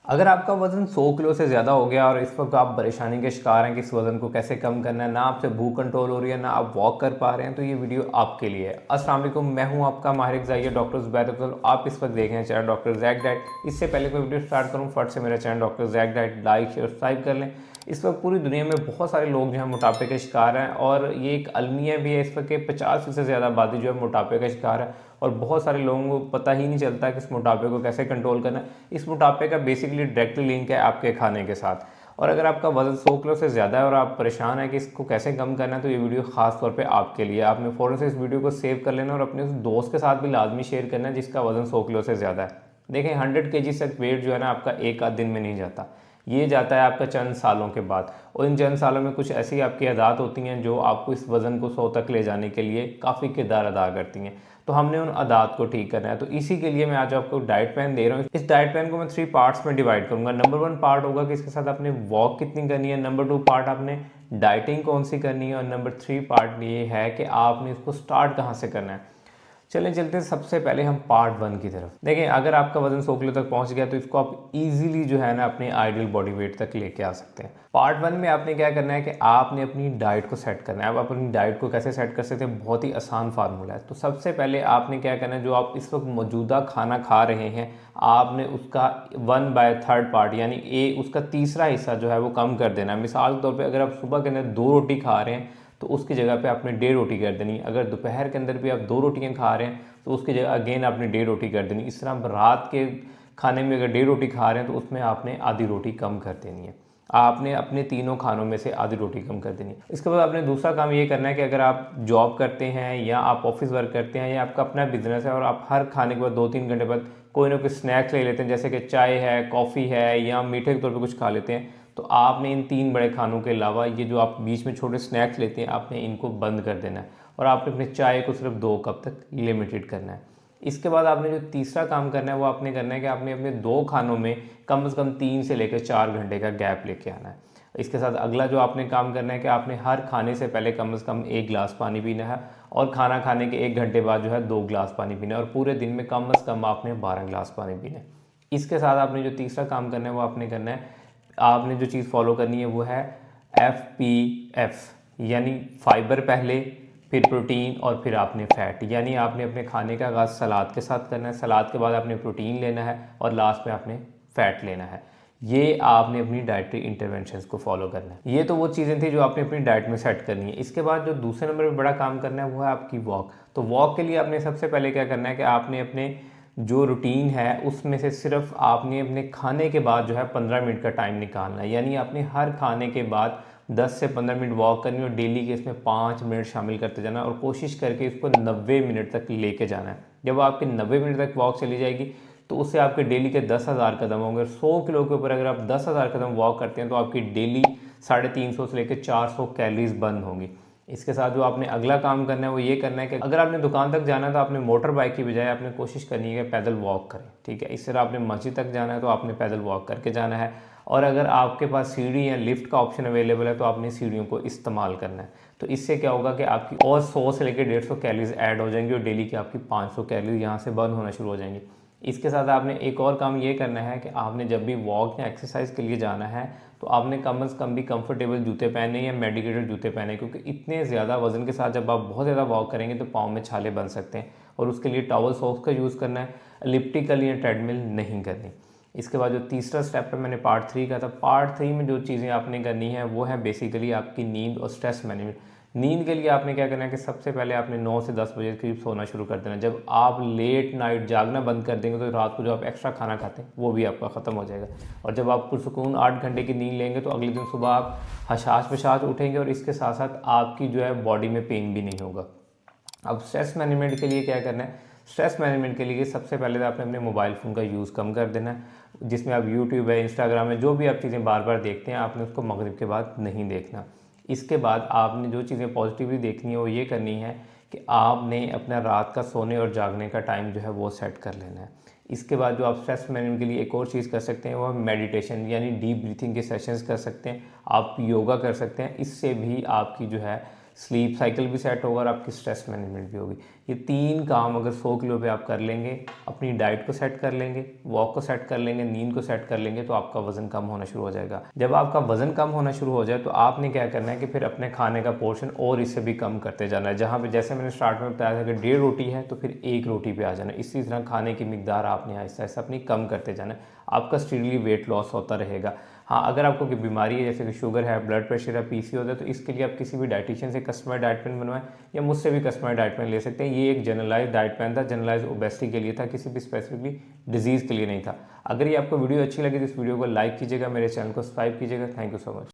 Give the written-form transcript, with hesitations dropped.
अगर आपका वज़न 100 किलो से ज़्यादा हो गया और इस वक्त आप परेशानी के शिकार हैं कि इस वज़न को कैसे कम करना है, ना आपसे भूख कंट्रोल हो रही है, ना आप वॉक कर पा रहे हैं, तो ये वीडियो आपके लिए है। अस्सलाम वालेकुम, मैं हूं आपका माहिर ग़िज़ाई डॉक्टर ज़ुबैर अफ़ज़ल। आप इस वक्त देख रहे हैं चैनल डॉक्टर ज़ैक डाइट। इससे पहले कोई वीडियो स्टार्ट करूँ, फट से मेरा channel doctor Zack diet like share subscribe कर लें। इस वक्त पूरी दुनिया में बहुत सारे लोग जो हैं मोटापे के शिकार हैं और ये एक अलमिया भी है इस वक्त के 50% से ज़्यादा आबादी जो है मोटापे का शिकार है और बहुत सारे लोगों को पता ही नहीं चलता कि इस मोटापे को कैसे कंट्रोल करना है। इस मोटापे का बेसिकली डायरेक्टली लिंक है आपके खाने के साथ। और अगर आपका वज़न 100 किलो से ज़्यादा है और आप परेशान हैं कि इसको कैसे कम करना है, तो ये वीडियो खास तौर पे आपके लिए। आपने फ़ौरन से इस वीडियो को सेव कर लेना और अपने उस दोस्त के साथ भी लाजमी शेयर करना है जिसका वज़न 100 किलो से ज़्यादा है। देखें, 100 केजी तक वेट जो है ना आपका एक आध दिन में नहीं जाता, ये जाता है आपका चंद सालों के बाद। और इन चंद सालों में कुछ ऐसी आपकी आदत होती हैं जो आपको इस वज़न को 100 तक ले जाने के लिए काफ़ी किरदार अदा करती हैं। तो हमने उन आदत को ठीक करना है। तो इसी के लिए मैं आज आपको डाइट प्लान दे रहा हूँ। इस डाइट प्लान को मैं 3 पार्ट्स में डिवाइड करूँगा। नंबर 1 पार्ट होगा कि इसके साथ आपने वॉक कितनी करनी है। नंबर 2 पार्ट आपने डाइटिंग कौन सी करनी है। और नंबर 3 पार्ट ये है कि आपने इसको स्टार्ट कहाँ से करना है। चलें चलते हैं सबसे पहले हम पार्ट 1 की तरफ। देखें, अगर आपका वजन 100 किलो तक पहुंच गया तो इसको आप इजीली जो है ना अपने आइडियल बॉडी वेट तक लेके आ सकते हैं। पार्ट 1 में आपने क्या करना है कि आपने अपनी डाइट को सेट करना है। अब अपनी डाइट को कैसे सेट कर सकते हैं, बहुत ही आसान फार्मूला है। तो सबसे पहले आपने क्या करना है, जो आप इस वक्त मौजूदा खाना खा रहे हैं आपने उसका 1/3 पार्ट यानी उसका तीसरा हिस्सा जो है वो कम कर देना है। मिसाल के तौर पर अगर आप सुबह के अंदर 2 रोटी खा रहे हैं तो उसकी जगह पे आपने 1.5 रोटी कर देनी। अगर दोपहर के अंदर भी आप 2 रोटियां खा रहे हैं तो उसकी जगह अगेन आपने 1.5 रोटी कर देनी। इस तरह रात के खाने में अगर 1.5 रोटी खा रहे हैं तो उसमें आपने आधी रोटी कम कर देनी है। आपने अपने तीनों खानों में से आधी रोटी कम कर देनी है। इसके बाद आपने दूसरा काम ये करना है कि अगर आप जॉब करते हैं या आप ऑफिस वर्क करते हैं या आपका अपना बिजनेस है और आप हर खाने के बाद 2-3 घंटे बाद कोई ना कोई स्नैक्स ले लेते हैं, जैसे कि चाय है, कॉफ़ी है या मीठे के तौर पर कुछ खा लेते हैं, तो आपने इन 3 बड़े खानों के अलावा ये जो आप बीच में छोटे स्नैक्स लेते हैं आपने इनको बंद कर देना है और आपने अपने चाय को सिर्फ 2 कप तक लिमिटेड करना है। इसके बाद आपने जो तीसरा काम करना है वो आपने करना है कि आपने अपने 2 खानों में कम से कम 3 से लेकर 4 घंटे का गैप लेके आना है। इसके साथ अगला जो आपने काम करना है कि आपने हर खाने से कम 1 गिलास पानी पीना है और खाना खाने के 1 घंटे बाद जो है 2 गिलास पानी पीना है और पूरे दिन में कम से कम आपने 12 गिलास पानी पीना है। इसके साथ आपने जो तीसरा काम करना है वो आपने करना है, आपने जो चीज़ फॉलो करनी है वो है FPF, यानी फाइबर पहले, फिर प्रोटीन और फिर आपने फ़ैट। यानी आपने अपने खाने का आगाज़ सलाद के साथ करना है, सलाद के बाद आपने प्रोटीन लेना है और लास्ट में आपने फ़ैट लेना है। ये आपने अपनी डाइटरी इंटरवेंशंस को फॉलो करना है। ये तो वो चीज़ें थी जो आपने अपनी डाइट में सेट करनी है। इसके बाद जो दूसरे नंबर पर बड़ा काम करना है वो है आपकी वॉक। तो वॉक के लिए आपने सबसे पहले क्या करना है कि आपने अपने जो रूटीन है उसमें से सिर्फ आपने अपने खाने के बाद जो है 15 मिनट का टाइम निकालना है। यानी आपने हर खाने के बाद 10 से 15 मिनट वॉक करनी और डेली के इसमें 5 मिनट शामिल करते जाना और कोशिश करके इसको 90 मिनट तक लेके जाना है। जब आपके 90 मिनट तक वॉक चली जाएगी तो उससे आपके डेली के 10,000 कदम होंगे। 100 किलो के ऊपर अगर आप 10,000 कदम वॉक करते हैं तो आपकी डेली 350 से लेकर 400 कैलोरीज बर्न होंगी। इसके साथ जो आपने अगला काम करना है वो ये करना है कि अगर आपने दुकान तक जाना है तो आपने मोटर बाइक की बजाय आपने कोशिश करनी है कि पैदल वॉक करें। ठीक है, इस तरह आपने मस्जिद तक जाना है तो आपने पैदल वॉक करके जाना है और अगर आपके पास सीढ़ी या लिफ्ट का ऑप्शन अवेलेबल है तो आपने सीढ़ियों को इस्तेमाल करना है। तो इससे क्या होगा कि आपकी और 100 से लेकर 150 कैलोरीज ऐड हो जाएंगी और डेली की आपकी 500 कैलोरीज यहाँ से बर्न होना शुरू हो जाएंगी। इसके साथ आपने एक और काम ये करना है कि आपने जब भी वॉक या एक्सरसाइज के लिए जाना है तो आपने कम से कम भी कंफर्टेबल जूते पहने या मेडिकेटेड जूते पहने, क्योंकि इतने ज़्यादा वजन के साथ जब आप बहुत ज़्यादा वॉक करेंगे तो पाँव में छाले बन सकते हैं और उसके लिए टॉवल सॉक्स का यूज़ करना है, एलिप्टिकल या ट्रेडमिल नहीं करनी। इसके बाद जो तीसरा स्टेप है मैंने पार्ट 3 का था। पार्ट 3 में जो चीज़ें आपने करनी है वो है बेसिकली आपकी नींद और स्ट्रेस मैनेजमेंट। नींद के लिए आपने क्या करना है कि सबसे पहले आपने 9 से 10 बजे के करीब सोना शुरू कर देना। जब आप लेट नाइट जागना बंद कर देंगे तो रात को जो आप एक्स्ट्रा खाना खाते हैं वो भी आपका ख़त्म हो जाएगा और जब आप पुरसुकून 8 घंटे की नींद लेंगे तो अगले दिन सुबह आप हशाश बशाश उठेंगे और इसके साथ साथ आपकी जो है बॉडी में पेन भी नहीं होगा। अब स्ट्रेस मैनेजमेंट के लिए क्या करना है, स्ट्रेस मैनेजमेंट के लिए सबसे पहले तो आपने अपने मोबाइल फ़ोन का यूज़ कम कर देना है। जिसमें आप यूट्यूब है, इंस्टाग्राम है, जो भी आप चीज़ें बार बार देखते हैं आपने उसको मगरिब के बाद नहीं देखना। इसके बाद आपने जो चीज़ें पॉजिटिवली देखनी है वो ये करनी है कि आपने अपना रात का सोने और जागने का टाइम जो है वो सेट कर लेना है। इसके बाद जो आप स्ट्रेस मैनेजमेंट के लिए एक और चीज़ कर सकते हैं वो है मेडिटेशन, यानी डीप ब्रीथिंग के सेशंस कर सकते हैं, आप योगा कर सकते हैं। इससे भी आपकी जो है स्लीप साइकिल भी सेट होगा और आपकी स्ट्रेस मैनेजमेंट भी होगी। ये 3 काम अगर 100 किलो पे आप कर लेंगे, अपनी डाइट को सेट कर लेंगे, वॉक को सेट कर लेंगे, नींद को सेट कर लेंगे, तो आपका वज़न कम होना शुरू हो जाएगा। जब आपका वज़न कम होना शुरू हो जाए तो आपने क्या करना है कि फिर अपने खाने का पोर्शन और इससे भी कम करते जाना है। जहाँ पे जैसे मैंने स्टार्ट में बताया था कि 1.5 रोटी है तो फिर 1 रोटी पे आ जाना है। इसी तरह खाने की मिकदार आपने आहिस्ता आहिस्ता अपनी कम करते जाना है। आपका स्टीडली वेट लॉस होता रहेगा। हाँ, अगर आपको कोई बीमारी है जैसे कि शुगर है, ब्लड प्रेशर है, पीसीओएस है, तो इसके लिए आप किसी भी डाइटिशियन से कस्टमाइज डाइट प्लान बनवाएं या मुझसे भी कस्टमाइज डाइट प्लान ले सकते हैं। ये एक जनरलाइज डाइट प्लान था, जनरलाइज ओबेसिटी के लिए था, किसी भी स्पेसिफिकली डिजीज़ के लिए नहीं था। अगर ये आपको वीडियो अच्छी लगी तो इस वीडियो को लाइक कीजिएगा, मेरे चैनल को सब्सक्राइब कीजिएगा। Thank you so much.